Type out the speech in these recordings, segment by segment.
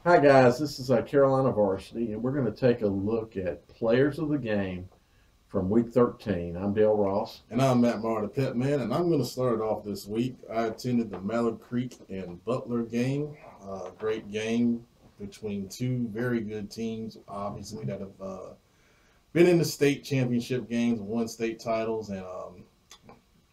Hi guys, this is Carolina Varsity, and we're going to take a look at players of the game from Week 13. I'm Dale Ross. And I'm Matt Maher, the Pet Man, and I'm going to start it off this week. I attended the Mallard Creek and Butler game. Great game between two very good teams, obviously, that have been in the state championship games and won state titles. And,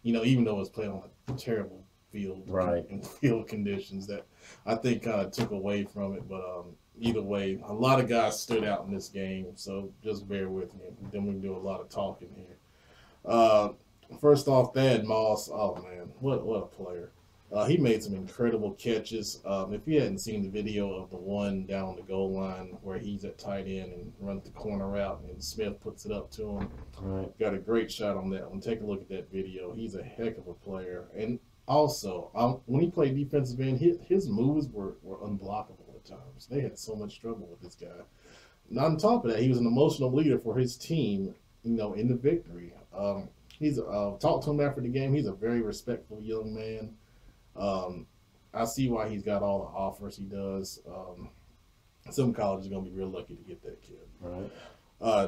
even though it's played on a terrible field Right. and field conditions that I think kind of took away from it. But either way, a lot of guys stood out in this game, so just bear with me. Then we can do a lot of talking here. Uh, First off, Thad Moss. Oh man, what a player! He made some incredible catches. If you hadn't seen the video of the one down on the goal line where he's at tight end and runs the corner route, and Smith puts it up to him, Right. got a great shot on that one. Take a look at that video. He's a heck of a player. And also, when he played defensive end, his moves were unblockable at times. They had so much trouble with this guy. And on top of that, he was an emotional leader for his team, in the victory. He's talked to him after the game. He's a very respectful young man. Um, I see why he's got all the offers he does. Some colleges are going to be real lucky to get that kid. Right.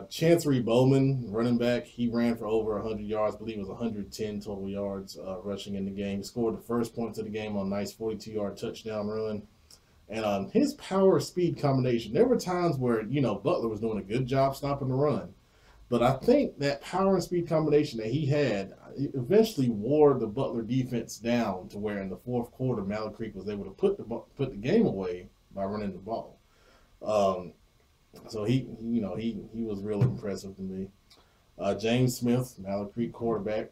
Chancery Bowman, running back, he ran for over 100 yards. I believe it was 110 total yards rushing in the game. He scored the first points of the game on a nice 42-yard touchdown run. And his power speed combination, there were times where, Butler was doing a good job stopping the run. But I think that power and speed combination that he had eventually wore the Butler defense down to where in the fourth quarter, Mallard Creek was able to put the game away by running the ball. Um, so he was real impressive to me. James Smith, Mallard Creek quarterback.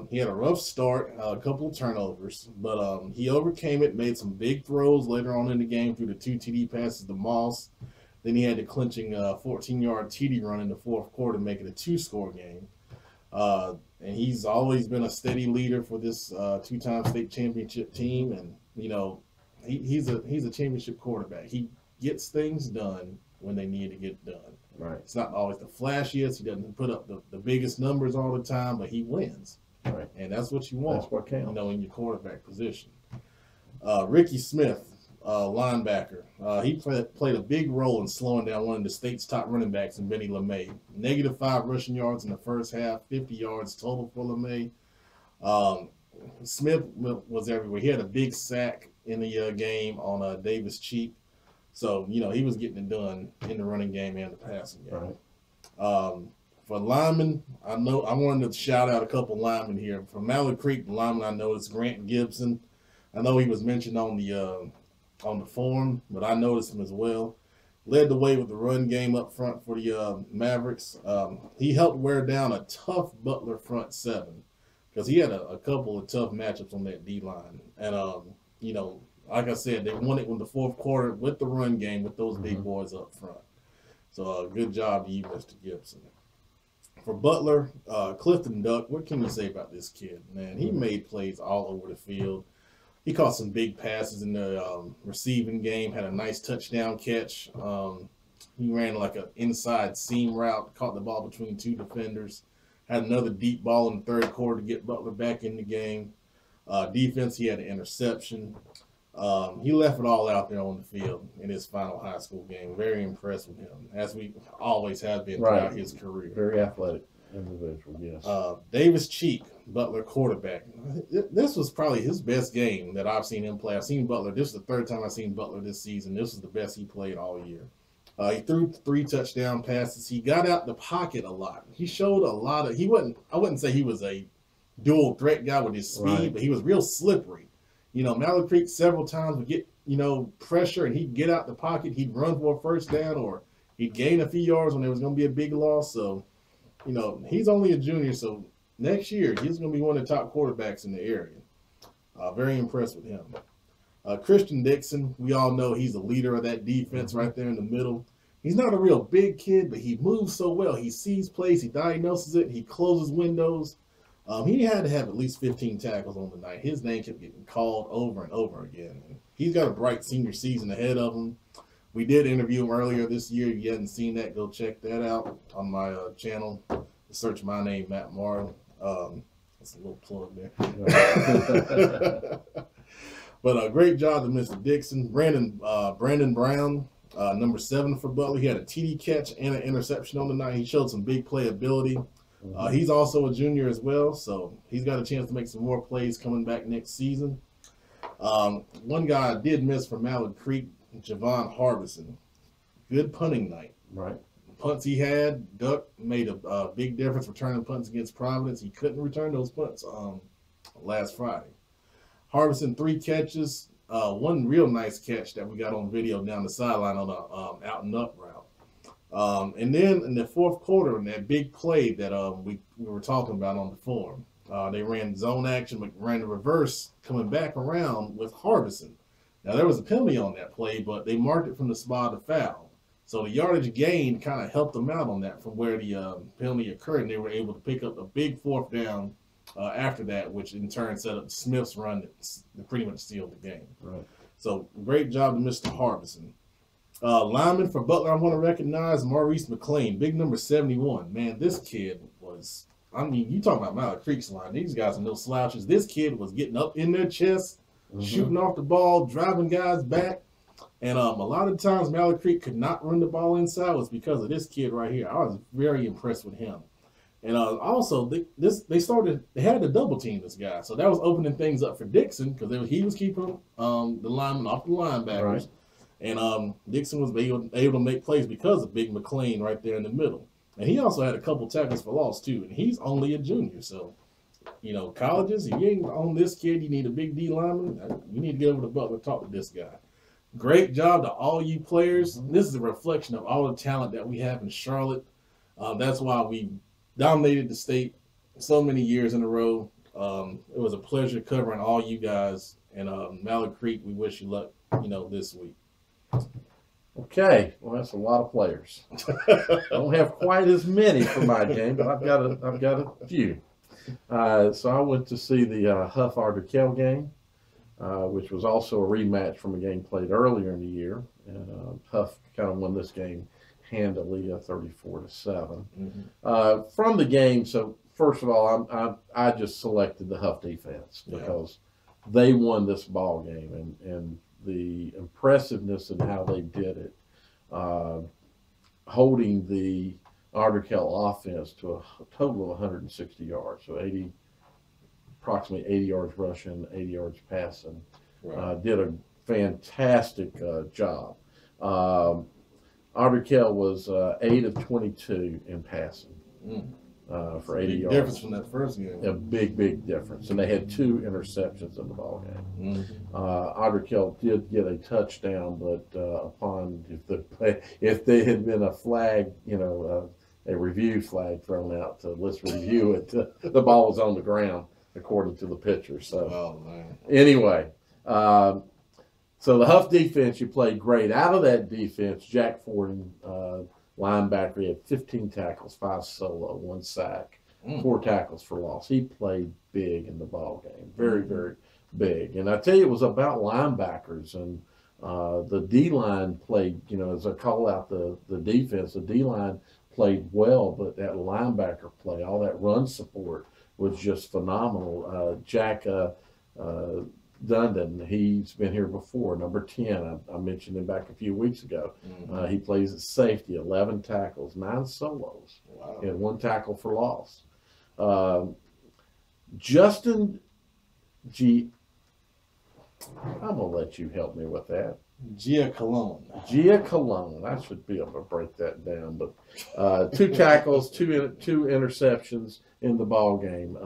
He had a rough start, a couple of turnovers, but he overcame it, made some big throws later on in the game through the two TD passes to Moss. Then he had the clinching 14-yard TD run in the fourth quarter, making a two-score game. And he's always been a steady leader for this two-time state championship team. And he's a championship quarterback. He gets things done when they need to get done. Right. It's not always the flashiest. He doesn't put up the biggest numbers all the time, but he wins. Right. And that's what you want. That's what counts. In your quarterback position. Ricky Smith, linebacker. He played a big role in slowing down one of the state's top running backs in Benny LeMay. -5 rushing yards in the first half, 50 yards total for LeMay. Smith was everywhere. He had a big sack in the game on Davis Cheek. So, he was getting it done in the running game and the passing game. Right. For linemen, I wanted to shout out a couple linemen here. From Mallard Creek, the lineman I noticed, Grant Gibson. I know he was mentioned on the forum, but I noticed him as well. Led the way with the run game up front for the Mavericks. He helped wear down a tough Butler front seven because he had a couple of tough matchups on that D-line. And, like I said, they won it in the fourth quarter with the run game with those big boys up front. So good job to you, Mr. Gibson. For Butler, Clifton Duck, what can you say about this kid, man? He made plays all over the field. He caught some big passes in the receiving game, had a nice touchdown catch. He ran like an inside seam route, caught the ball between two defenders, had another deep ball in the third quarter to get Butler back in the game. Defense, he had an interception. He left it all out there on the field in his final high school game. Very impressed with him, as we always have been throughout his career. Very athletic individual, yes. Davis Cheek, Butler quarterback. This was probably his best game that I've seen him play. I've seen Butler. This is the third time I've seen Butler this season. This was the best he played all year. He threw 3 touchdown passes. He got out the pocket a lot. He showed a lot of. I wouldn't say he was a dual threat guy with his speed, but he was real slippery. Mallard Creek several times would get, pressure and he'd get out the pocket. He'd run for a first down or he'd gain a few yards when there was going to be a big loss. So, he's only a junior. So next year, he's going to be one of the top quarterbacks in the area. Very impressed with him. Christian Dixon, we all know he's the leader of that defense right there in the middle. He's not a real big kid, but he moves so well. He sees plays, he diagnoses it, he closes windows. He had to have at least 15 tackles on the night. His name kept getting called over and over again. He's got a bright senior season ahead of him. We did interview him earlier this year. If you hadn't seen that, go check that out on my channel. Search my name, Matt Maher. That's a little plug there. But a great job to Mr. Dixon. Brandon Brown, number 7 for Butler. He had a TD catch and an interception on the night. He showed some big playability. He's also a junior as well, so he's got a chance to make some more plays coming back next season. One guy I did miss from Mallard Creek, Javon Harbison. Good punting night. Right. Punts he had, Duck made a big difference returning punts against Providence. He couldn't return those punts last Friday. Harbison 3 catches, one real nice catch that we got on video down the sideline on a out and up route. And then in the fourth quarter, in that big play that we were talking about on the forum, they ran zone action, but ran the reverse coming back around with Harbison. Now, there was a penalty on that play, but they marked it from the spot of foul. So the yardage gain kind of helped them out on that from where the penalty occurred, and they were able to pick up a big 4th down after that, which in turn set up Smith's run that pretty much sealed the game. Right. So great job to Mr. Harbison. Lineman for Butler, I want to recognize Maurice McLean, big number 71. Man, this kid was, I mean, you talking about Mallard Creek's line. These guys are no slouches. This kid was getting up in their chest, shooting off the ball, driving guys back. And a lot of times Mallard Creek could not run the ball inside was because of this kid right here. I was very impressed with him. And also, they had to double team this guy. So that was opening things up for Dixon because he was keeping the linemen off the linebackers. Right. And Dixon was able to make plays because of Big McLean right there in the middle. And he also had a couple tackles for loss, too. And he's only a junior. So, you know, colleges, if you ain't on this kid, you need a big D lineman. You need to get over to Butler and talk to this guy. Great job to all you players. This is a reflection of all the talent that we have in Charlotte. That's why we dominated the state so many years in a row. It was a pleasure covering all you guys. And Mallard Creek, we wish you luck, this week. Okay, well that's a lot of players. I don't have quite as many for my game, but I've got a few. So I went to see the Huff Arderkel game, which was also a rematch from a game played earlier in the year, and Huff kind of won this game handily, 34-7. From the game, so first of all, I just selected the Huff defense because they won this ball game, and the impressiveness in how they did it, holding the Arderkel offense to a total of 160 yards, so approximately 80 yards rushing, 80 yards passing. Right. Did a fantastic job. Arderkel was 8 of 22 in passing for 80 yards. Difference from that first game. A big difference. And they had 2 interceptions in the ball game. Arderkel did get a touchdown, but if there had been a flag, a review flag thrown out to let's review it, the ball was on the ground according to the pitcher. So anyway, so the Huff defense, you played great. Out of that defense, Jack Fording, linebacker, he had 15 tackles, 5 solo, 1 sack, 4 tackles for loss. He played big in the ball game, very big. And I tell you, it was about linebackers, and the D-line played, as I call out the defense, the D-line played well, but that linebacker play, all that run support was just phenomenal. Jack Dundon, he's been here before, number 10. I mentioned him back a few weeks ago. He plays at safety, 11 tackles, 9 solos, and 1 tackle for loss. Justin I'm going to let you help me with that. Giacalone. I should be able to break that down, but 2 tackles, 2 interceptions in the ball game.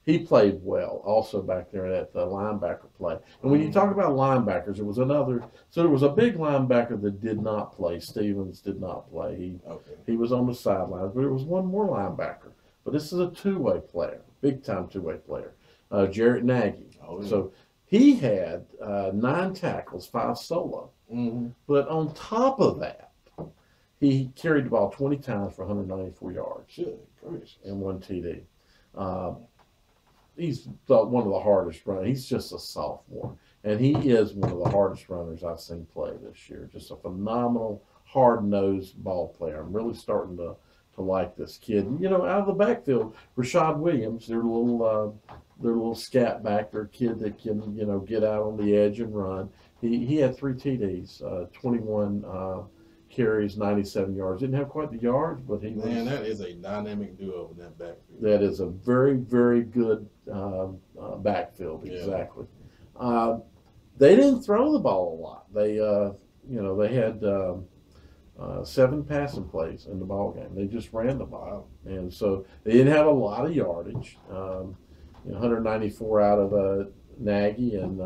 He played well also back there at the linebacker play. And when you talk about linebackers, there was a big linebacker that did not play. Stevens did not play. He was on the sidelines, but there was one more linebacker. But this is a 2-way player, big-time 2-way player, Jarrett Nagy. So he had 9 tackles, 5 solo. But on top of that, he carried the ball 20 times for 194 yards and 1 TD. He's one of the hardest runners. He's just a sophomore, and he is one of the hardest runners I've seen play this year. Just a phenomenal, hard-nosed ball player. I'm really starting to to like this kid. And, out of the backfield, Rashad Williams, their little scat back, their kid that can, get out on the edge and run. He had 3 TDs, 21 carries, 97 yards. Didn't have quite the yards, but he was. Man, that is a dynamic duo in that backfield. That is a very, very good backfield. Yeah. Exactly. They didn't throw the ball a lot. They had 7 passing plays in the ball game. They just ran the ball, and so they didn't have a lot of yardage. 194 out of Nagy and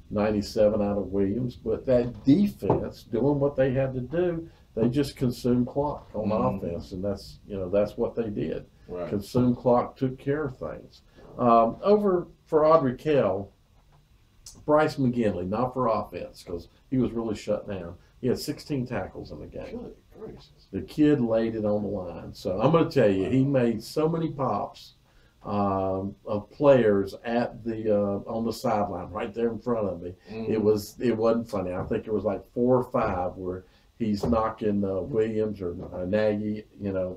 97 out of Williams. But that defense doing what they had to do, they just consumed clock on offense, and that's what they did. Right. Consume clock, took care of things. Over for Audrey Kell, Bryce McGinley, not for offense because he was really shut down. He had 16 tackles in the game. Good gracious. The kid laid it on the line. So I'm going to tell you, he made so many pops of players at the on the sideline right there in front of me. It wasn't funny. I think it was like 4 or 5 where he's knocking Williams or Nagy,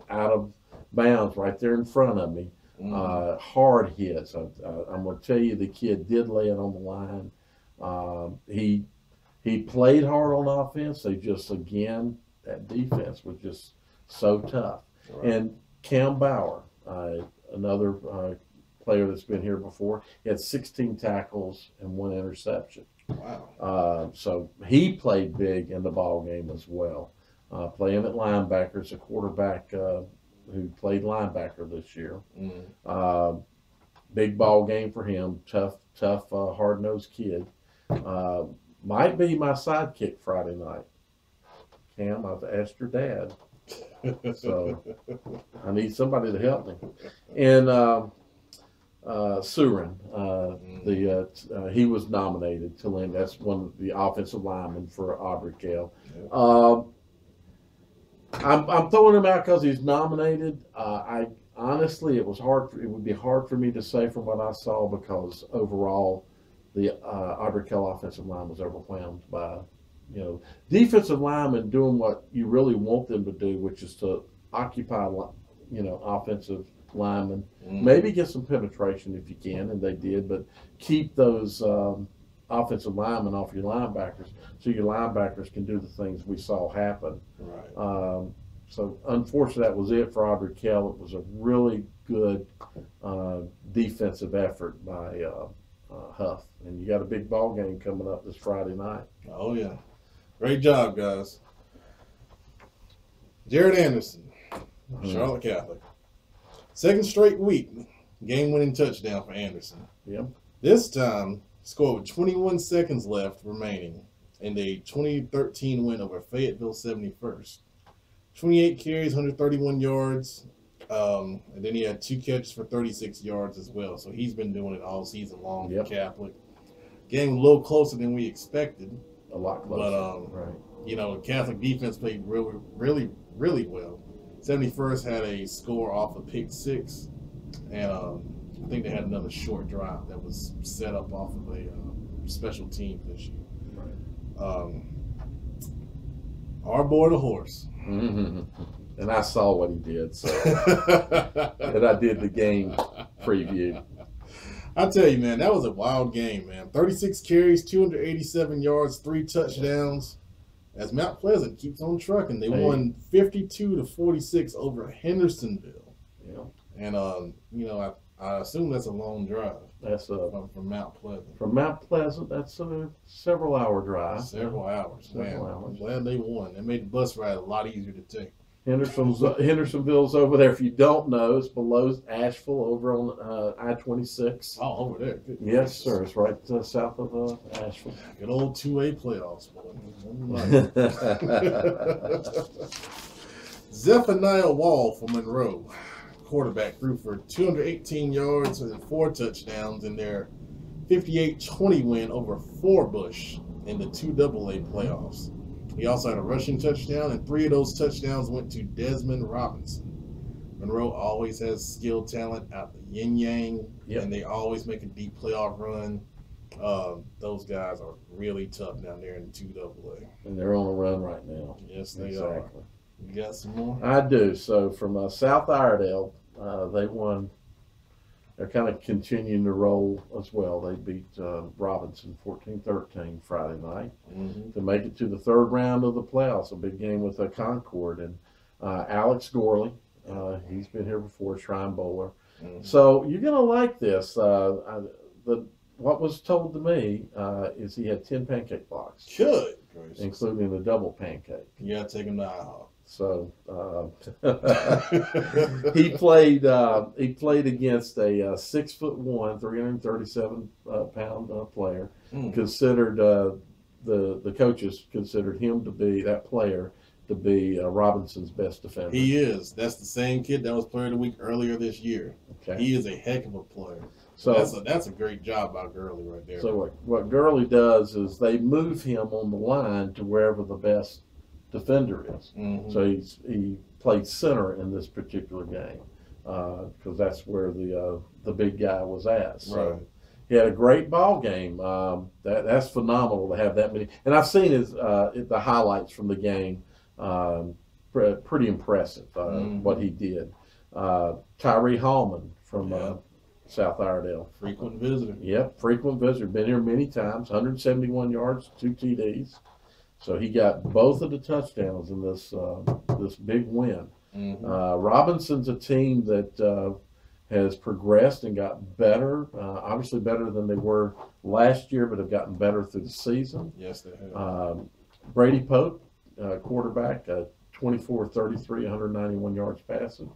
out of bounds right there in front of me. Hard hits. I'm going to tell you, the kid did lay it on the line. He played hard on offense. They just, again, that defense was just so tough. Right. And Cam Bauer, another player that's been here before, he had 16 tackles and 1 interception. Wow. So he played big in the ball game as well. Playing at linebacker, it's a quarterback who played linebacker this year. Big ball game for him. Tough, hard-nosed kid. Might be my sidekick Friday night. Cam, I've asked your dad. So I need somebody to help me. And Surin, he was nominated to Lynn. That's one of the offensive linemen for Aubrey Kell. I'm throwing him out because he's nominated. I honestly, it would be hard for me to say from what I saw because overall, the Aubrey Kell offensive line was overwhelmed by, defensive linemen doing what you really want them to do, which is to occupy, offensive linemen. Maybe get some penetration if you can, and they did, but keep those offensive linemen off your linebackers so your linebackers can do the things we saw happen. Right. So unfortunately, that was it for Aubrey Kell. It was a really good defensive effort by Huff. And you got a big ball game coming up this Friday night. Oh, yeah. Great job, guys. Jared Anderson, Charlotte Catholic. 2nd straight week, game-winning touchdown for Anderson. Yep. This time, scored with 21 seconds left remaining in the 2013 win over Fayetteville 71st. 28 carries, 131 yards, and then he had 2 catches for 36 yards as well. So he's been doing it all season long for Catholic. Game a little closer than we expected. A lot closer. But, right. Catholic defense played really, really, really well. 71st had a score off a pick 6, and I think they had another short drive that was set up off of a special team issue. Right. Our boy the horse. And I saw what he did, so and I did the game preview. I tell you, man, that was a wild game, man. 36 carries, 287 yards, 3 touchdowns. As Mount Pleasant keeps on trucking, they won 52-46 over Hendersonville. Yeah. And I assume that's a long drive. That's from Mount Pleasant. From Mount Pleasant, that's a several-hour drive. Several hours. Several hours. I'm glad they won. They made the bus ride a lot easier to take. Hendersonville's over there. If you don't know, it's below Asheville over on I-26. Oh, over there. Good yes, sir. It's right south of Asheville. Good old 2A playoffs, boy. Zephaniah Wall from Monroe, quarterback, threw for 218 yards and 4 touchdowns in their 58-20 win over Forbush in the 2AA playoffs. He also had a rushing touchdown, and 3 of those touchdowns went to Desmond Robinson. Monroe always has skilled talent out the yin-yang, and they always make a deep playoff run. Those guys are really tough down there in 2AA. And they're on a run right now. Yes, they are. You got some more? I do. So from South Iredale, they won. They're kind of continuing to roll as well. They beat Robinson 14-13 Friday night to make it to the third round of the playoffs. A big game with Concord and Alex Gorley. He's been here before, Shrine Bowler. So you're gonna like this. What was told to me is he had 10 pancake blocks. Good gracious. Including the double pancake. You gotta take him to IHOP. So he played against a 6'1", 337 pound player. Considered the coaches considered him to be that player to be Robinson's best defender. He is. That's the same kid that was player of the week earlier this year. Okay. He is a heck of a player. So that's a great job by Gurley right there. So what Gurley does is they move him on the line to wherever the best defender is. So he played center in this particular game because that's where the big guy was at. So he had a great ball game. That's phenomenal to have that many. And I've seen the highlights from the game. Pretty impressive what he did. Tyree Hallman from South Iredale. Frequent visitor. Yep, frequent visitor. Been here many times. 171 yards, 2 TDs. So he got both of the touchdowns in this big win. Robinson's a team that has progressed and got better. Obviously better than they were last year, but have gotten better through the season. Yes, they have. Brady Pope, quarterback, 24-33, 191 yards passing.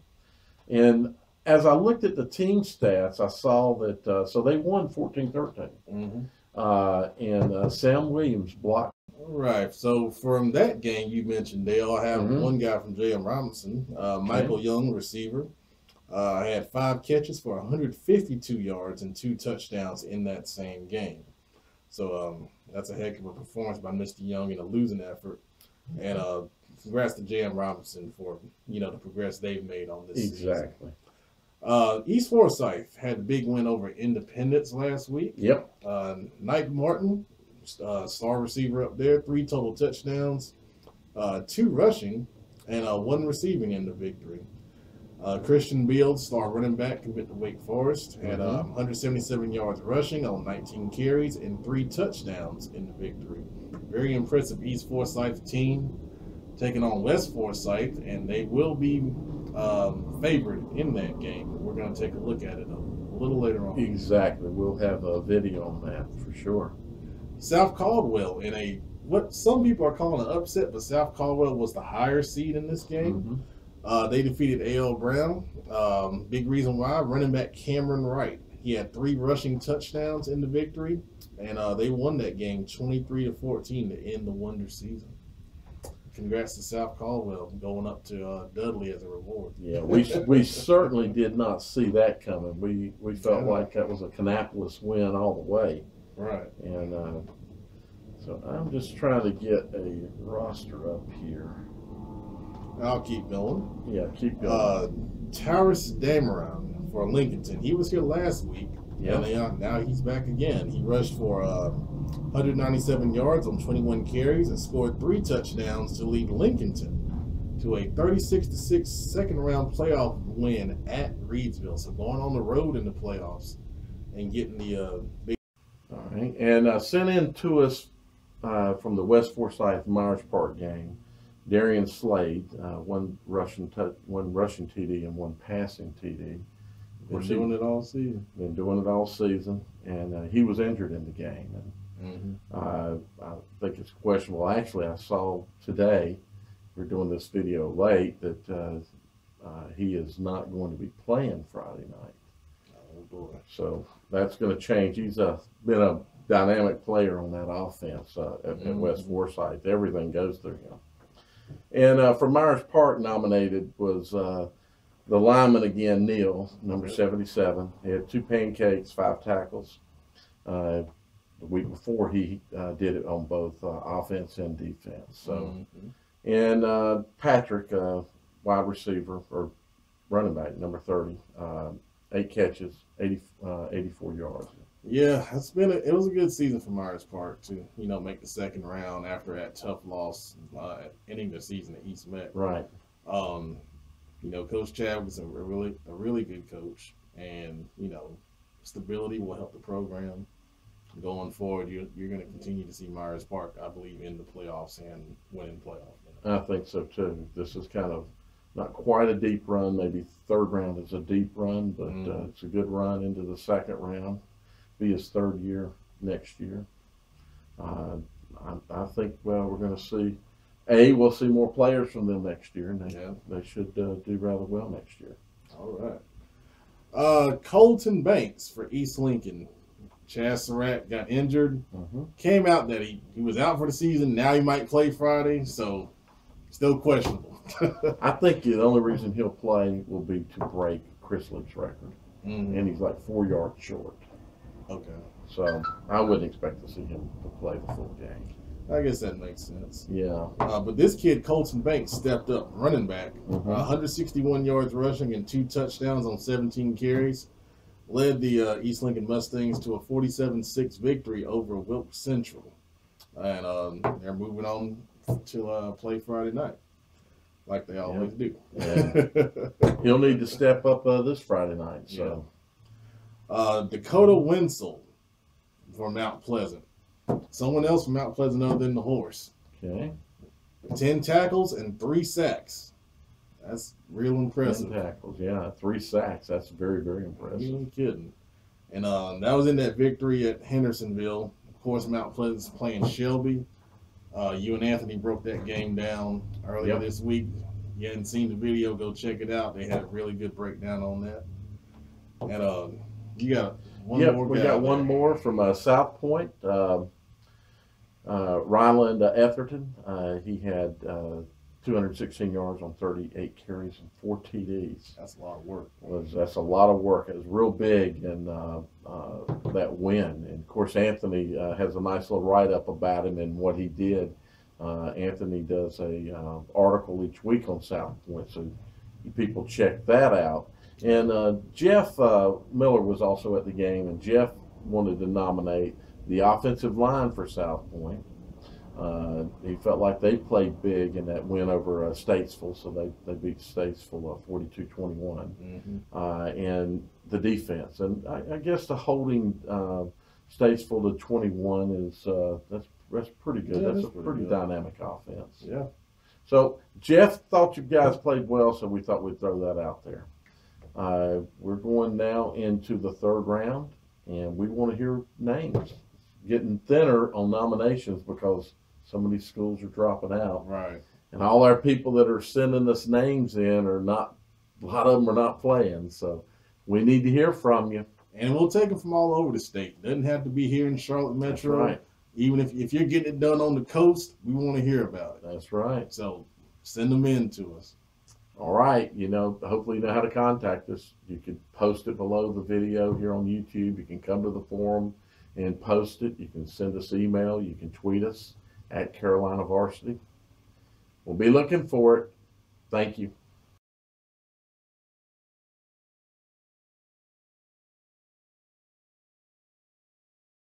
And as I looked at the team stats, I saw that so they won 14-13. And Sam Williams blocked. Right. So from that game you mentioned, they all have one guy from J.M. Robinson, Michael Young, receiver. Had 5 catches for 152 yards and 2 touchdowns in that same game. So that's a heck of a performance by Mr. Young in a losing effort. And congrats to J.M. Robinson for the progress they've made on this season. East Forsyth had a big win over Independence last week. Nike Martin, star receiver up there, 3 total touchdowns, 2 rushing, and 1 receiving in the victory. Christian Beal, star running back, committed to Wake Forest, had 177 yards rushing on 19 carries and 3 touchdowns in the victory. Very impressive East Forsyth team taking on West Forsyth, and they will be favored in that game. We're going to take a look at it a little later on. Exactly. We'll have a video on that for sure. South Caldwell in what some people are calling an upset, but South Caldwell was the higher seed in this game. They defeated A.L. Brown. Big reason why, running back Cameron Wright. He had 3 rushing touchdowns in the victory, and they won that game 23-14 to end the Wonder season. Congrats to South Caldwell going up to Dudley as a reward. Yeah, we certainly did not see that coming. We felt like that was a Kannapolis win all the way. Right. And so I'm just trying to get a roster up here. I'll keep going. Yeah, keep going. Taurus Dameron for Lincolnton. He was here last week. And now he's back again. He rushed for 197 yards on 21 carries and scored 3 touchdowns to lead Lincolnton to a 36-6 second round playoff win at Reedsville. So going on the road in the playoffs and getting the big. All right, and sent in to us from the West Forsyth Myers Park game, Darian Slade, one rushing TD and 1 passing TD. Been doing it all season. Been doing it all season, and he was injured in the game. And I think it's questionable. Actually, I saw today, we're doing this video late, that he is not going to be playing Friday night. Oh boy! So that's going to change. He's been a dynamic player on that offense at West Forsyth. Everything goes through him. And for Myers Park nominated was the lineman again, Neal, number 77. He had 2 pancakes, 5 tackles. The week before, he did it on both offense and defense. So, and Patrick, wide receiver or running back, number 30, 8 catches, 84 yards. Yeah, it was a good season for Myers Park to make the second round after that tough loss ending the season at East Met. Right. Um, Coach Chad was a really good coach, and stability will help the program going forward. You're going to continue to see Myers Park, I believe, in the playoffs and winning playoffs. I think so too. This is kind of not quite a deep run. Maybe third round is a deep run, but it's a good run into the second round. Be his third year next year. I think, well, we're going to see, we'll see more players from them next year, and they should do rather well next year. All right. Colton Banks for East Lincoln. Chaz Surratt got injured. Came out that he was out for the season. Now he might play Friday, so still questionable. I think the only reason he'll play will be to break Chris Lee's record. And he's like 4 yards short. Okay. So I wouldn't expect to see him to play the full game. I guess that makes sense. Yeah. But this kid, Colton Banks, stepped up, running back. 161 yards rushing and 2 touchdowns on 17 carries. Led the East Lincoln Mustangs to a 47-6 victory over Wilkes Central. And they're moving on to play Friday night, like they always do. He'll need to step up this Friday night. So. Dakota Wenzel for Mount Pleasant. Someone else from Mount Pleasant other than the horse. Okay. 10 tackles and 3 sacks. That's real impressive. 10 tackles, yeah. 3 sacks. That's very, very impressive. You ain't kidding. And that was in that victory at Hendersonville. Of course, Mount Pleasant's playing Shelby. You and Anthony broke that game down earlier this week. If you hadn't seen the video, go check it out. They had a really good breakdown on that. And you got one more guy. We got one more from South Point. Ryland Etherton. He had 216 yards on 38 carries and 4 TDs. That's a lot of work. That's a lot of work. It was real big in that win. And, of course, Anthony has a nice little write-up about him and what he did. Anthony does a article each week on South Point, so people check that out. And Jeff Miller was also at the game, and Jeff wanted to nominate the offensive line for South Point. He felt like they played big in that win over Statesville, so they beat Statesville 42-21. And the defense, and I guess the holding Statesville to 21 is that's pretty good. That's a pretty dynamic offense. Yeah. So Jeff thought you guys played well, so we thought we'd throw that out there. We're going now into the third round, and we want to hear names. Getting thinner on nominations because some of these schools are dropping out. Right. And all our people that are sending us names in are not, a lot of them are not playing. So we need to hear from you. And we'll take them from all over the state. Doesn't have to be here in Charlotte Metro. That's right. Even if you're getting it done on the coast, we want to hear about it. That's right. So send them in to us. All right. Hopefully you know how to contact us. You can post it below the video here on YouTube. You can come to the forum and post it. You can send us email. You can tweet us at Carolina Varsity. We'll be looking for it. Thank you.